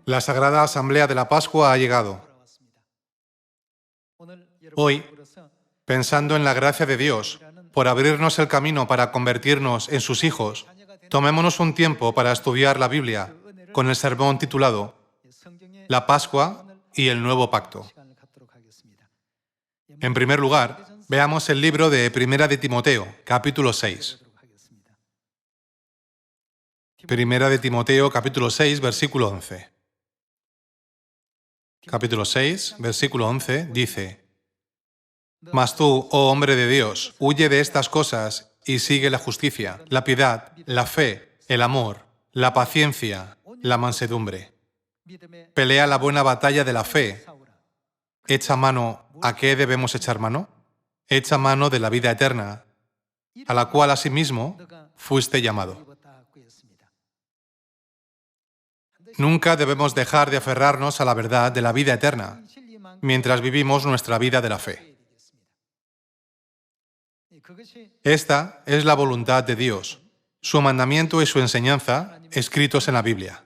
La Sagrada Asamblea de la Pascua ha llegado. Hoy, pensando en la gracia de Dios, por abrirnos el camino para convertirnos en sus hijos, tomémonos un tiempo para estudiar la Biblia con el sermón titulado La Pascua y el Nuevo Pacto. En primer lugar, veamos el libro de Primera de Timoteo, capítulo 6. Primera de Timoteo, capítulo 6, versículo 11. Capítulo 6, versículo 11, dice: Mas tú, oh hombre de Dios, huye de estas cosas y sigue la justicia, la piedad, la fe, el amor, la paciencia, la mansedumbre. Pelea la buena batalla de la fe. Echa mano. ¿A qué debemos echar mano? Echa mano de la vida eterna, a la cual asimismo fuiste llamado. Nunca debemos dejar de aferrarnos a la verdad de la vida eterna mientras vivimos nuestra vida de la fe. Esta es la voluntad de Dios, su mandamiento y su enseñanza escritos en la Biblia.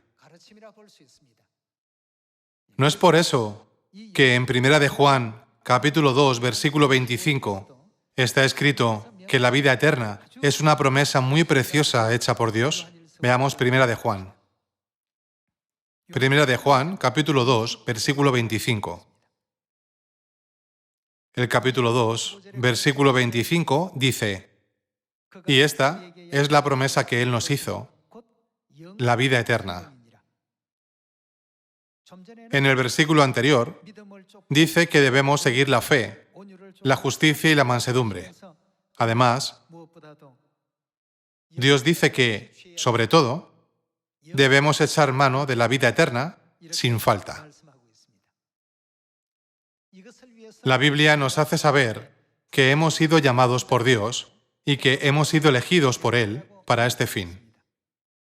No es por eso que en Primera de Juan, capítulo 2, versículo 25, está escrito que la vida eterna es una promesa muy preciosa hecha por Dios. Veamos Primera de Juan. Primera de Juan, capítulo 2, versículo 25. El capítulo 2, versículo 25 dice: Y esta es la promesa que Él nos hizo, la vida eterna. En el versículo anterior, dice que debemos seguir la fe, la justicia y la mansedumbre. Además, Dios dice que, sobre todo, debemos echar mano de la vida eterna sin falta. La Biblia nos hace saber que hemos sido llamados por Dios y que hemos sido elegidos por Él para este fin.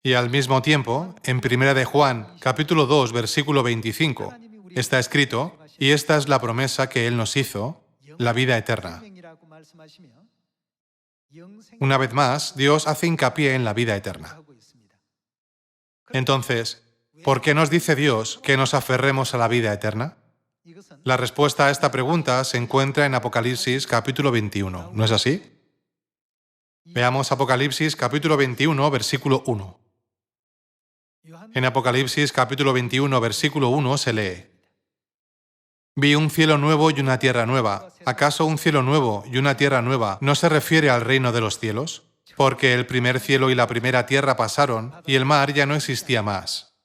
Y al mismo tiempo, en Primera de Juan, capítulo 2, versículo 25, está escrito: y esta es la promesa que Él nos hizo, la vida eterna. Una vez más, Dios hace hincapié en la vida eterna. Entonces, ¿por qué nos dice Dios que nos aferremos a la vida eterna? La respuesta a esta pregunta se encuentra en Apocalipsis capítulo 21, ¿no es así? Veamos Apocalipsis capítulo 21, versículo 1. En Apocalipsis capítulo 21, versículo 1 se lee: Vi un cielo nuevo y una tierra nueva. ¿Acaso un cielo nuevo y una tierra nueva no se refiere al reino de los cielos? Porque el primer cielo y la primera tierra pasaron, y el mar ya no existía más.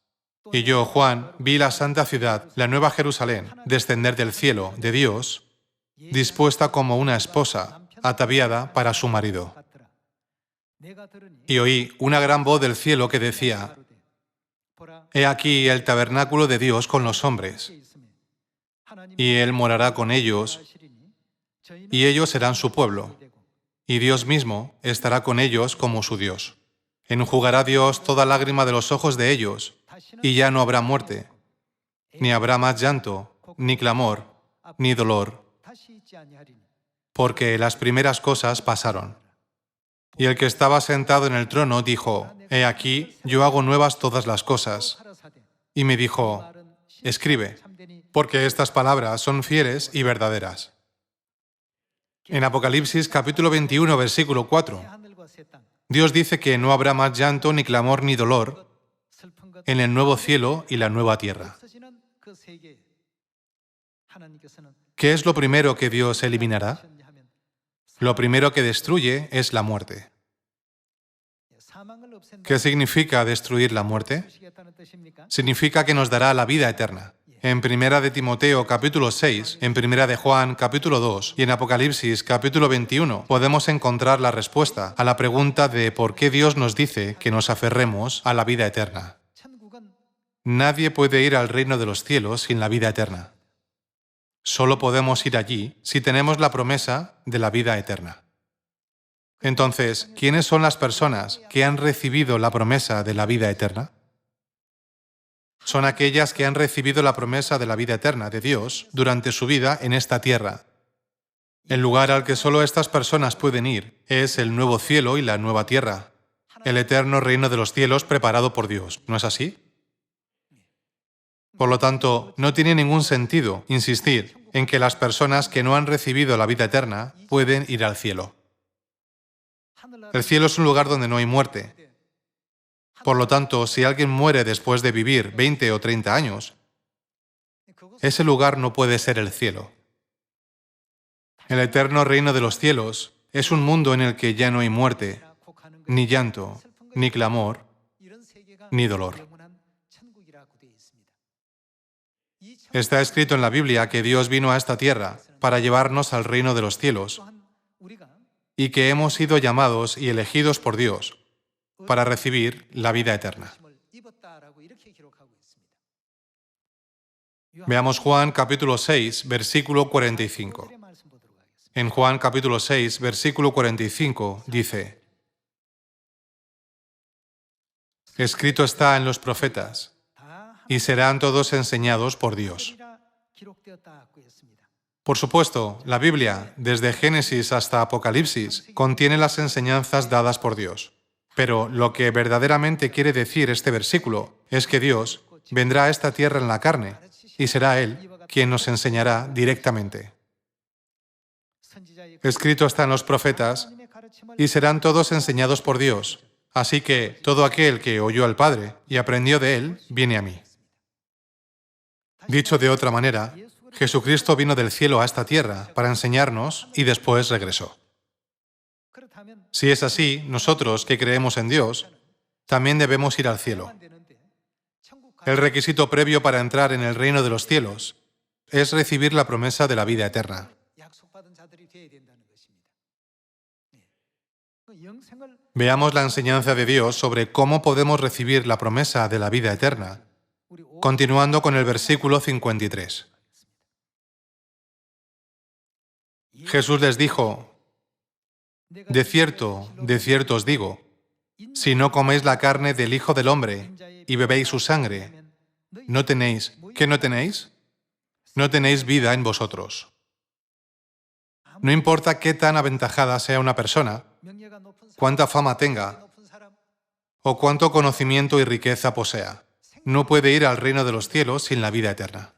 Y yo, Juan, vi la santa ciudad, la nueva Jerusalén, descender del cielo, de Dios, dispuesta como una esposa, ataviada para su marido. Y oí una gran voz del cielo que decía: He aquí el tabernáculo de Dios con los hombres, y Él morará con ellos, y ellos serán su pueblo. Y Dios mismo estará con ellos como su Dios. Enjugará Dios toda lágrima de los ojos de ellos, y ya no habrá muerte, ni habrá más llanto, ni clamor, ni dolor, porque las primeras cosas pasaron. Y el que estaba sentado en el trono dijo: He aquí, yo hago nuevas todas las cosas. Y me dijo: Escribe, porque estas palabras son fieles y verdaderas. En Apocalipsis capítulo 21, versículo 4, Dios dice que no habrá más llanto, ni clamor, ni dolor en el nuevo cielo y la nueva tierra. ¿Qué es lo primero que Dios eliminará? Lo primero que destruye es la muerte. ¿Qué significa destruir la muerte? Significa que nos dará la vida eterna. En Primera de Timoteo capítulo 6, en Primera de Juan capítulo 2 y en Apocalipsis capítulo 21 podemos encontrar la respuesta a la pregunta de por qué Dios nos dice que nos aferremos a la vida eterna. Nadie puede ir al reino de los cielos sin la vida eterna. Solo podemos ir allí si tenemos la promesa de la vida eterna. Entonces, ¿quiénes son las personas que han recibido la promesa de la vida eterna? Son aquellas que han recibido la promesa de la vida eterna de Dios durante su vida en esta tierra. El lugar al que solo estas personas pueden ir es el nuevo cielo y la nueva tierra, el eterno reino de los cielos preparado por Dios, ¿no es así? Por lo tanto, no tiene ningún sentido insistir en que las personas que no han recibido la vida eterna pueden ir al cielo. El cielo es un lugar donde no hay muerte. Por lo tanto, si alguien muere después de vivir 20 o 30 años, ese lugar no puede ser el cielo. El eterno reino de los cielos es un mundo en el que ya no hay muerte, ni llanto, ni clamor, ni dolor. Está escrito en la Biblia que Dios vino a esta tierra para llevarnos al reino de los cielos y que hemos sido llamados y elegidos por Dios para recibir la vida eterna. Veamos Juan capítulo 6, versículo 45. En Juan capítulo 6, versículo 45 dice: escrito está en los profetas, y serán todos enseñados por Dios. Por supuesto, la Biblia, desde Génesis hasta Apocalipsis, contiene las enseñanzas dadas por Dios. Pero lo que verdaderamente quiere decir este versículo es que Dios vendrá a esta tierra en la carne y será Él quien nos enseñará directamente. Escrito está en los profetas, y serán todos enseñados por Dios. Así que todo aquel que oyó al Padre y aprendió de Él, viene a mí. Dicho de otra manera, Jesucristo vino del cielo a esta tierra para enseñarnos y después regresó. Si es así, nosotros que creemos en Dios, también debemos ir al cielo. El requisito previo para entrar en el reino de los cielos es recibir la promesa de la vida eterna. Veamos la enseñanza de Dios sobre cómo podemos recibir la promesa de la vida eterna, continuando con el versículo 53. Jesús les dijo: de cierto os digo, si no coméis la carne del Hijo del Hombre y bebéis su sangre, no tenéis, ¿qué no tenéis? No tenéis vida en vosotros. No importa qué tan aventajada sea una persona, cuánta fama tenga o cuánto conocimiento y riqueza posea, no puede ir al reino de los cielos sin la vida eterna.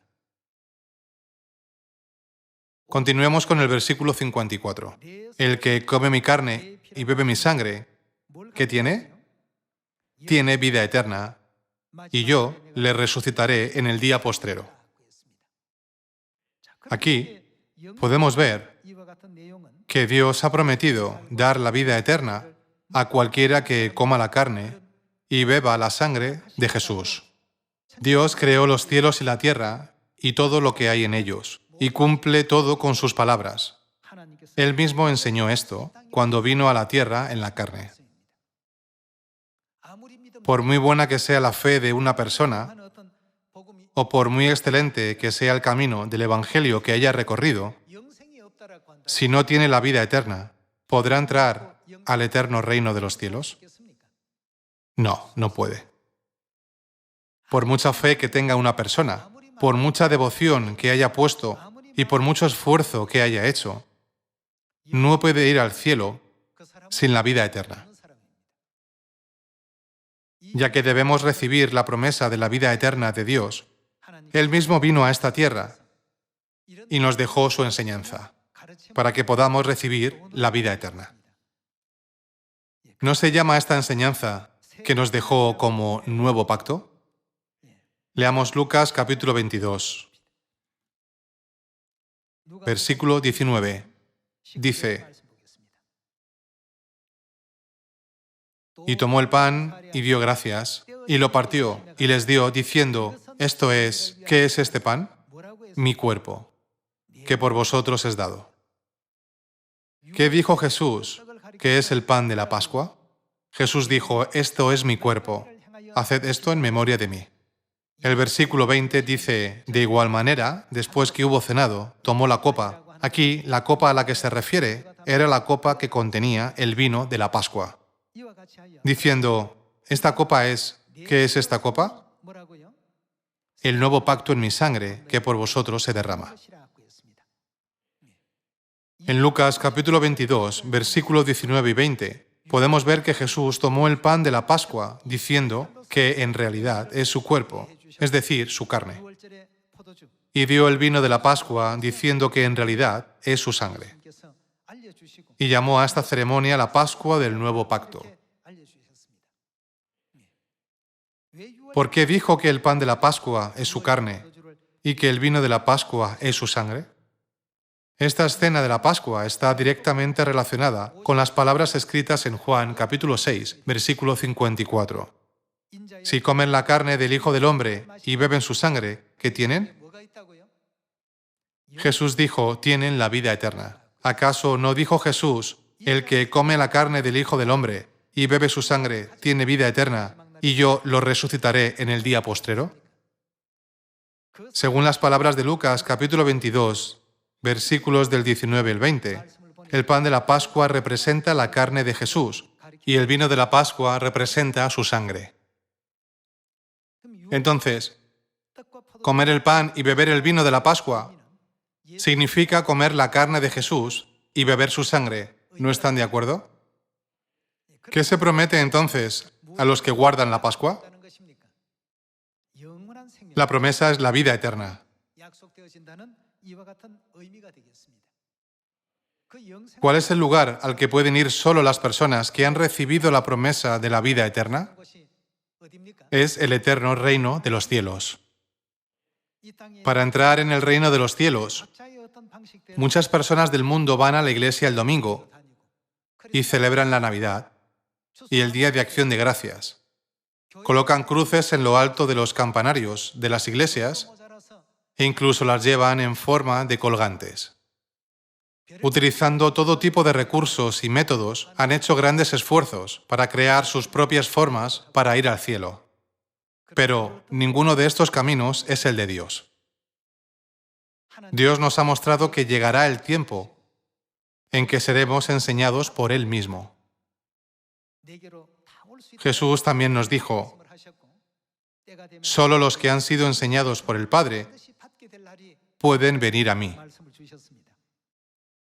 Continuemos con el versículo 54. El que come mi carne y bebe mi sangre, ¿qué tiene? Tiene vida eterna, y yo le resucitaré en el día postrero. Aquí podemos ver que Dios ha prometido dar la vida eterna a cualquiera que coma la carne y beba la sangre de Jesús. Dios creó los cielos y la tierra y todo lo que hay en ellos, y cumple todo con sus palabras. Él mismo enseñó esto cuando vino a la tierra en la carne. Por muy buena que sea la fe de una persona, o por muy excelente que sea el camino del Evangelio que haya recorrido, si no tiene la vida eterna, ¿podrá entrar al eterno reino de los cielos? No, no puede. Por mucha fe que tenga una persona, por mucha devoción que haya puesto y por mucho esfuerzo que haya hecho, no puede ir al cielo sin la vida eterna. Ya que debemos recibir la promesa de la vida eterna de Dios, Él mismo vino a esta tierra y nos dejó su enseñanza, para que podamos recibir la vida eterna. ¿No se llama esta enseñanza que nos dejó como nuevo pacto? Leamos Lucas capítulo 22, versículo 19. Dice: y tomó el pan y dio gracias, y lo partió y les dio, diciendo: esto es, ¿qué es este pan? Mi cuerpo, que por vosotros es dado. ¿Qué dijo Jesús? ¿Qué es el pan de la Pascua? Jesús dijo: esto es mi cuerpo, haced esto en memoria de mí. El versículo 20 dice: de igual manera, después que hubo cenado, tomó la copa. Aquí, la copa a la que se refiere era la copa que contenía el vino de la Pascua, diciendo: esta copa es, ¿qué es esta copa? El nuevo pacto en mi sangre, que por vosotros se derrama. En Lucas capítulo 22, versículos 19 y 20, podemos ver que Jesús tomó el pan de la Pascua, diciendo que en realidad es su cuerpo, es decir, su carne. y dio el vino de la Pascua diciendo que en realidad es su sangre. Y llamó a esta ceremonia la Pascua del Nuevo Pacto. ¿Por qué dijo que el pan de la Pascua es su carne y que el vino de la Pascua es su sangre? Esta escena de la Pascua está directamente relacionada con las palabras escritas en Juan capítulo 6, versículo 54. Si comen la carne del Hijo del Hombre y beben su sangre, ¿qué tienen? Jesús dijo, tienen la vida eterna. ¿Acaso no dijo Jesús, el que come la carne del Hijo del Hombre y bebe su sangre tiene vida eterna, y yo lo resucitaré en el día postrero? Según las palabras de Lucas capítulo 22, versículos del 19 al 20, el pan de la Pascua representa la carne de Jesús y el vino de la Pascua representa su sangre. Entonces, comer el pan y beber el vino de la Pascua significa comer la carne de Jesús y beber su sangre. ¿No están de acuerdo? ¿Qué se promete entonces a los que guardan la Pascua? La promesa es la vida eterna. ¿Cuál es el lugar al que pueden ir solo las personas que han recibido la promesa de la vida eterna? Es el eterno reino de los cielos. Para entrar en el reino de los cielos, muchas personas del mundo van a la iglesia el domingo y celebran la Navidad y el Día de Acción de Gracias. Colocan cruces en lo alto de los campanarios de las iglesias e incluso las llevan en forma de colgantes. Utilizando todo tipo de recursos y métodos, han hecho grandes esfuerzos para crear sus propias formas para ir al cielo. Pero ninguno de estos caminos es el de Dios. Dios nos ha mostrado que llegará el tiempo en que seremos enseñados por Él mismo. Jesús también nos dijo, solo los que han sido enseñados por el Padre pueden venir a mí.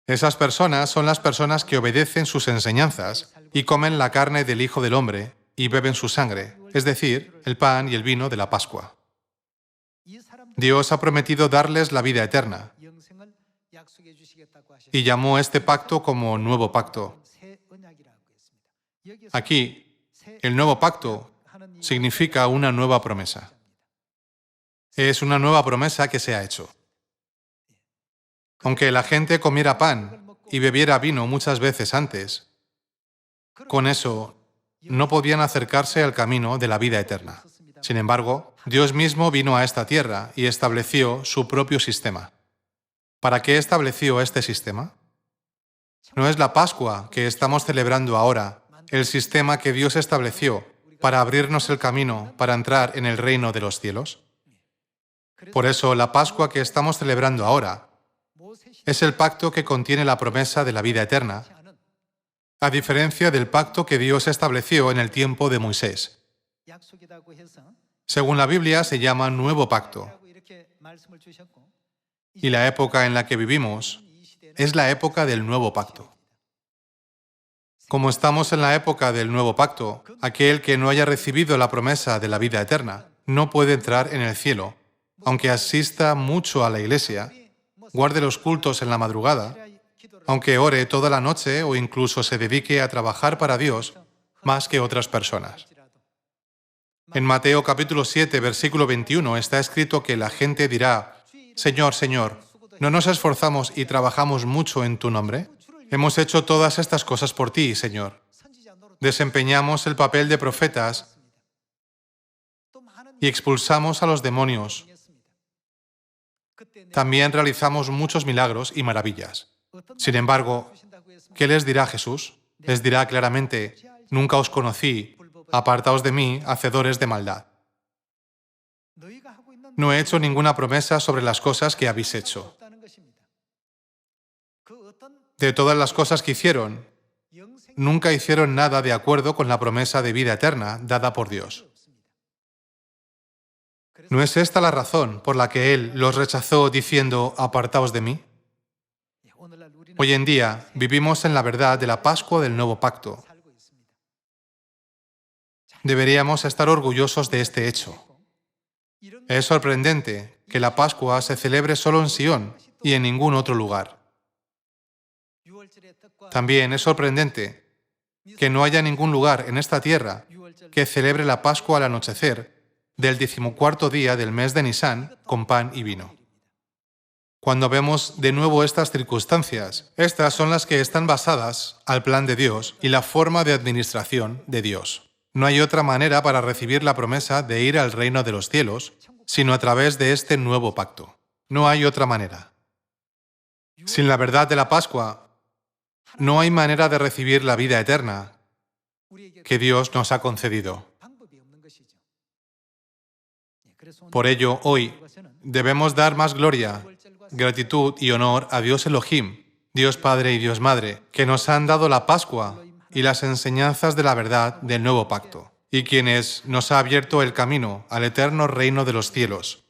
Esas personas son las personas que obedecen sus enseñanzas y comen la carne del Hijo del Hombre y beben su sangre, es decir, el pan y el vino de la Pascua. Dios ha prometido darles la vida eterna y llamó este pacto como Nuevo Pacto. Aquí, el Nuevo Pacto significa una nueva promesa. Es una nueva promesa que se ha hecho. Aunque la gente comiera pan y bebiera vino muchas veces antes, con eso no podían acercarse al camino de la vida eterna. Sin embargo, Dios mismo vino a esta tierra y estableció su propio sistema. ¿Para qué estableció este sistema? ¿No es la Pascua que estamos celebrando ahora el sistema que Dios estableció para abrirnos el camino para entrar en el reino de los cielos? Por eso, la Pascua que estamos celebrando ahora es el pacto que contiene la promesa de la vida eterna, a diferencia del pacto que Dios estableció en el tiempo de Moisés. Según la Biblia, se llama Nuevo Pacto. Y la época en la que vivimos es la época del Nuevo Pacto. Como estamos en la época del Nuevo Pacto, aquel que no haya recibido la promesa de la vida eterna no puede entrar en el cielo, aunque asista mucho a la iglesia, guarde los cultos en la madrugada, aunque ore toda la noche o incluso se dedique a trabajar para Dios más que otras personas. En Mateo capítulo 7, versículo 21 está escrito que la gente dirá, Señor, Señor, ¿no nos esforzamos y trabajamos mucho en tu nombre? Hemos hecho todas estas cosas por ti, Señor. Desempeñamos el papel de profetas y expulsamos a los demonios. También realizamos muchos milagros y maravillas. Sin embargo, ¿qué les dirá Jesús? Les dirá claramente, nunca os conocí, apartaos de mí, hacedores de maldad. No he hecho ninguna promesa sobre las cosas que habéis hecho. De todas las cosas que hicieron, nunca hicieron nada de acuerdo con la promesa de vida eterna dada por Dios. ¿No es esta la razón por la que Él los rechazó diciendo, apartaos de mí? Hoy en día vivimos en la verdad de la Pascua del Nuevo Pacto. Deberíamos estar orgullosos de este hecho. Es sorprendente que la Pascua se celebre solo en Sion y en ningún otro lugar. También es sorprendente que no haya ningún lugar en esta tierra que celebre la Pascua al anochecer del 14º día del mes de Nisán con pan y vino. Cuando vemos de nuevo estas circunstancias, estas son las que están basadas al plan de Dios y la forma de administración de Dios. No hay otra manera para recibir la promesa de ir al reino de los cielos, sino a través de este nuevo pacto. No hay otra manera. Sin la verdad de la Pascua, no hay manera de recibir la vida eterna que Dios nos ha concedido. Por ello, hoy debemos dar más gloria, gratitud y honor a Dios Elohim, Dios Padre y Dios Madre, que nos han dado la Pascua y las enseñanzas de la verdad del nuevo pacto, y quienes nos ha abierto el camino al eterno reino de los cielos.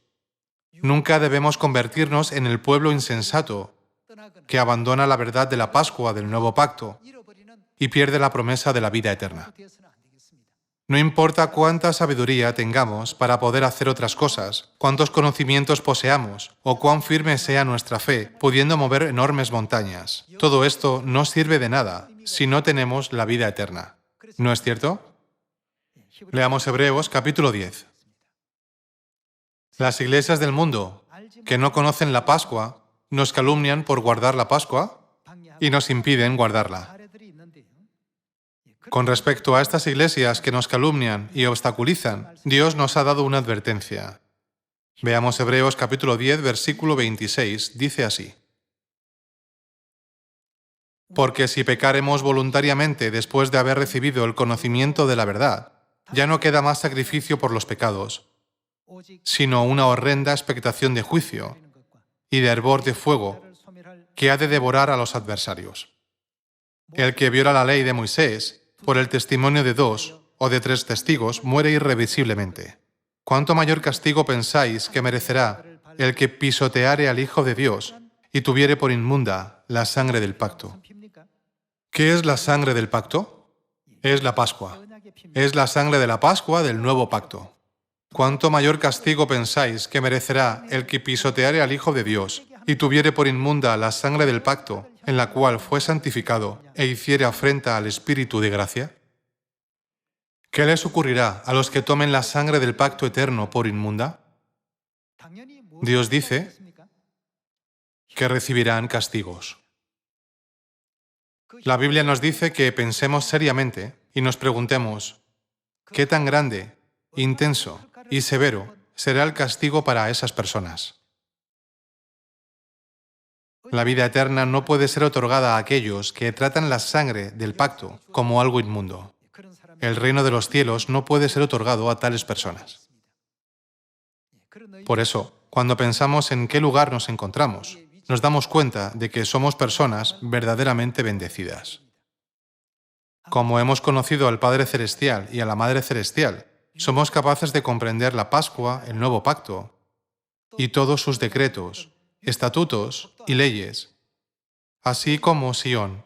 Nunca debemos convertirnos en el pueblo insensato que abandona la verdad de la Pascua del nuevo pacto y pierde la promesa de la vida eterna. No importa cuánta sabiduría tengamos para poder hacer otras cosas, cuántos conocimientos poseamos o cuán firme sea nuestra fe, pudiendo mover enormes montañas. Todo esto no sirve de nada si no tenemos la vida eterna. ¿No es cierto? Leamos Hebreos capítulo 10. Las iglesias del mundo que no conocen la Pascua nos calumnian por guardar la Pascua y nos impiden guardarla. Con respecto a estas iglesias que nos calumnian y obstaculizan, Dios nos ha dado una advertencia. Veamos Hebreos capítulo 10, versículo 26, dice así: Porque si pecaremos voluntariamente después de haber recibido el conocimiento de la verdad, ya no queda más sacrificio por los pecados, sino una horrenda expectación de juicio y de hervor de fuego que ha de devorar a los adversarios. El que viola la ley de Moisés, por el testimonio de 2 o de 3 testigos, muere irrevisiblemente. ¿Cuánto mayor castigo pensáis que merecerá el que pisoteare al Hijo de Dios y tuviere por inmunda la sangre del pacto? ¿Qué es la sangre del pacto? Es la Pascua. Es la sangre de la Pascua del nuevo pacto. ¿Cuánto mayor castigo pensáis que merecerá el que pisoteare al Hijo de Dios y tuviere por inmunda la sangre del pacto, en la cual fue santificado e hiciere afrenta al Espíritu de gracia? ¿Qué les ocurrirá a los que tomen la sangre del pacto eterno por inmunda? Dios dice que recibirán castigos. La Biblia nos dice que pensemos seriamente y nos preguntemos, ¿qué tan grande, intenso y severo será el castigo para esas personas? La vida eterna no puede ser otorgada a aquellos que tratan la sangre del pacto como algo inmundo. El reino de los cielos no puede ser otorgado a tales personas. Por eso, cuando pensamos en qué lugar nos encontramos, nos damos cuenta de que somos personas verdaderamente bendecidas. Como hemos conocido al Padre Celestial y a la Madre Celestial, somos capaces de comprender la Pascua, el nuevo pacto, y todos sus decretos, estatutos y leyes, así como Sion,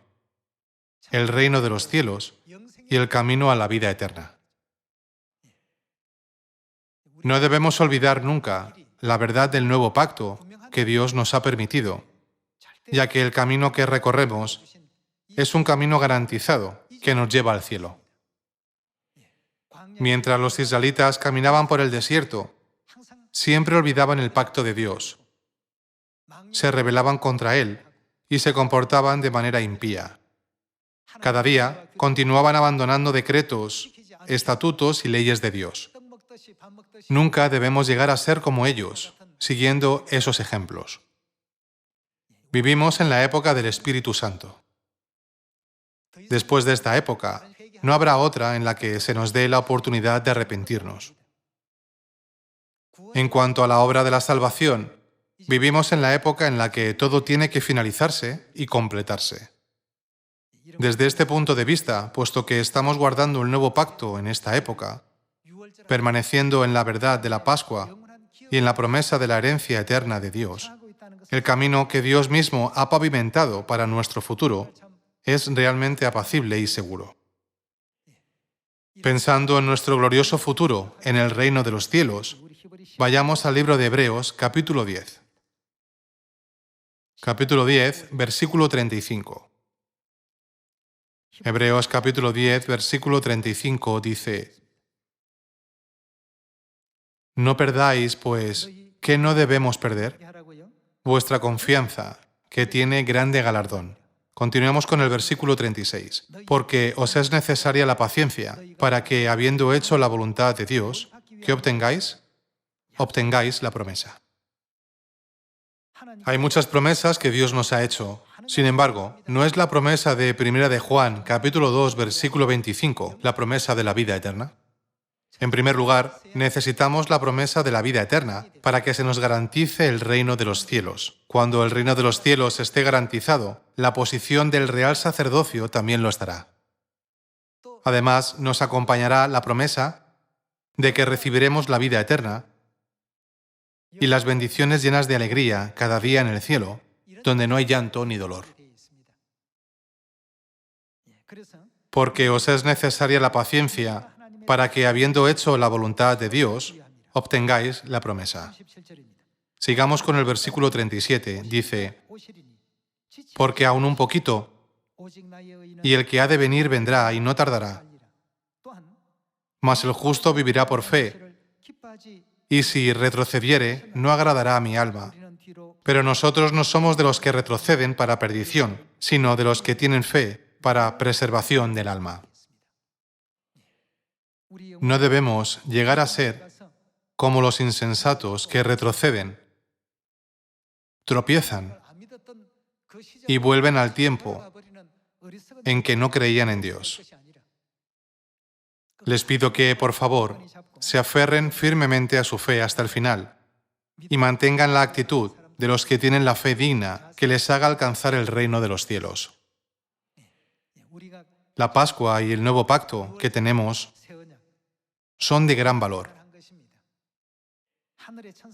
el reino de los cielos y el camino a la vida eterna. No debemos olvidar nunca la verdad del nuevo pacto que Dios nos ha permitido, ya que el camino que recorremos es un camino garantizado que nos lleva al cielo. Mientras los israelitas caminaban por el desierto, siempre olvidaban el pacto de Dios, se rebelaban contra él y se comportaban de manera impía. Cada día continuaban abandonando decretos, estatutos y leyes de Dios. Nunca debemos llegar a ser como ellos, siguiendo esos ejemplos. Vivimos en la época del Espíritu Santo. Después de esta época, no habrá otra en la que se nos dé la oportunidad de arrepentirnos. En cuanto a la obra de la salvación, vivimos en la época en la que todo tiene que finalizarse y completarse. Desde este punto de vista, puesto que estamos guardando el nuevo pacto en esta época, permaneciendo en la verdad de la Pascua y en la promesa de la herencia eterna de Dios, el camino que Dios mismo ha pavimentado para nuestro futuro es realmente apacible y seguro. Pensando en nuestro glorioso futuro en el reino de los cielos, Vayamos al libro de Hebreos, capítulo 10. Capítulo 10, versículo 35. Hebreos capítulo 10, versículo 35 dice: No perdáis, pues, ¿qué no debemos perder? Vuestra confianza, que tiene grande galardón. Continuemos con el versículo 36. Porque os es necesaria la paciencia, para que, habiendo hecho la voluntad de Dios, ¿qué obtengáis? Obtengáis la promesa. Hay muchas promesas que Dios nos ha hecho. Sin embargo, no es la promesa de 1 de Juan, capítulo 2, versículo 25, la promesa de la vida eterna. En primer lugar, necesitamos la promesa de la vida eterna para que se nos garantice el reino de los cielos. Cuando el reino de los cielos esté garantizado, la posición del real sacerdocio también lo estará. Además, nos acompañará la promesa de que recibiremos la vida eterna y las bendiciones llenas de alegría cada día en el cielo, donde no hay llanto ni dolor. Porque os es necesaria la paciencia para que, habiendo hecho la voluntad de Dios, obtengáis la promesa. Sigamos con el versículo 37. Dice: Porque aún un poquito, y el que ha de venir vendrá y no tardará. Mas el justo vivirá por fe, y si retrocediere, no agradará a mi alma. Pero nosotros no somos de los que retroceden para perdición, sino de los que tienen fe para preservación del alma. No debemos llegar a ser como los insensatos que retroceden, tropiezan y vuelven al tiempo en que no creían en Dios. Les pido que, por favor, se aferren firmemente a su fe hasta el final y mantengan la actitud de los que tienen la fe digna que les haga alcanzar el reino de los cielos. La Pascua y el nuevo pacto que tenemos son de gran valor.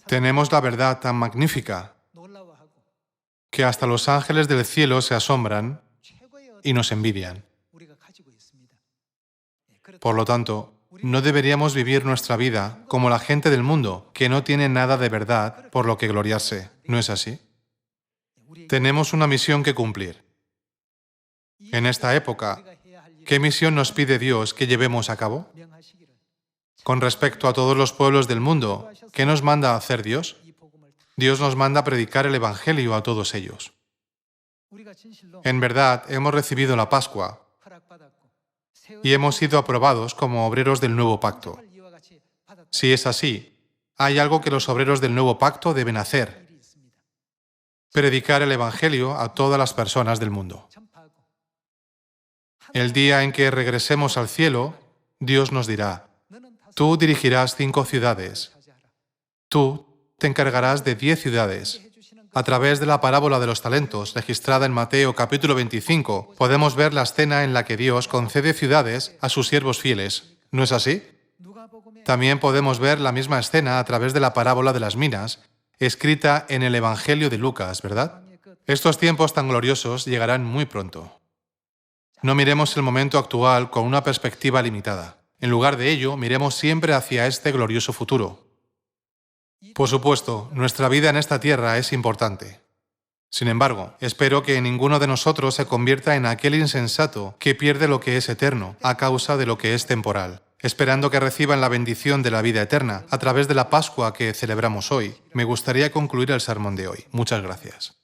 Tenemos la verdad tan magnífica que hasta los ángeles del cielo se asombran y nos envidian. Por lo tanto, no deberíamos vivir nuestra vida como la gente del mundo, que no tiene nada de verdad por lo que gloriarse. ¿No es así? Tenemos una misión que cumplir. En esta época, ¿qué misión nos pide Dios que llevemos a cabo? Con respecto a todos los pueblos del mundo, ¿qué nos manda a hacer Dios? Dios nos manda a predicar el Evangelio a todos ellos. En verdad, hemos recibido la Pascua y hemos sido aprobados como obreros del nuevo pacto. Si es así, hay algo que los obreros del nuevo pacto deben hacer: predicar el Evangelio a todas las personas del mundo. El día en que regresemos al cielo, Dios nos dirá: tú dirigirás 5 ciudades. Tú te encargarás de 10 ciudades. A través de la parábola de los talentos, registrada en Mateo capítulo 25, podemos ver la escena en la que Dios concede ciudades a sus siervos fieles. ¿No es así? También podemos ver la misma escena a través de la parábola de las minas, escrita en el Evangelio de Lucas, ¿verdad? Estos tiempos tan gloriosos llegarán muy pronto. No miremos el momento actual con una perspectiva limitada. En lugar de ello, miremos siempre hacia este glorioso futuro. Por supuesto, nuestra vida en esta tierra es importante. Sin embargo, espero que ninguno de nosotros se convierta en aquel insensato que pierde lo que es eterno a causa de lo que es temporal. Esperando que reciban la bendición de la vida eterna a través de la Pascua que celebramos hoy, me gustaría concluir el sermón de hoy. Muchas gracias.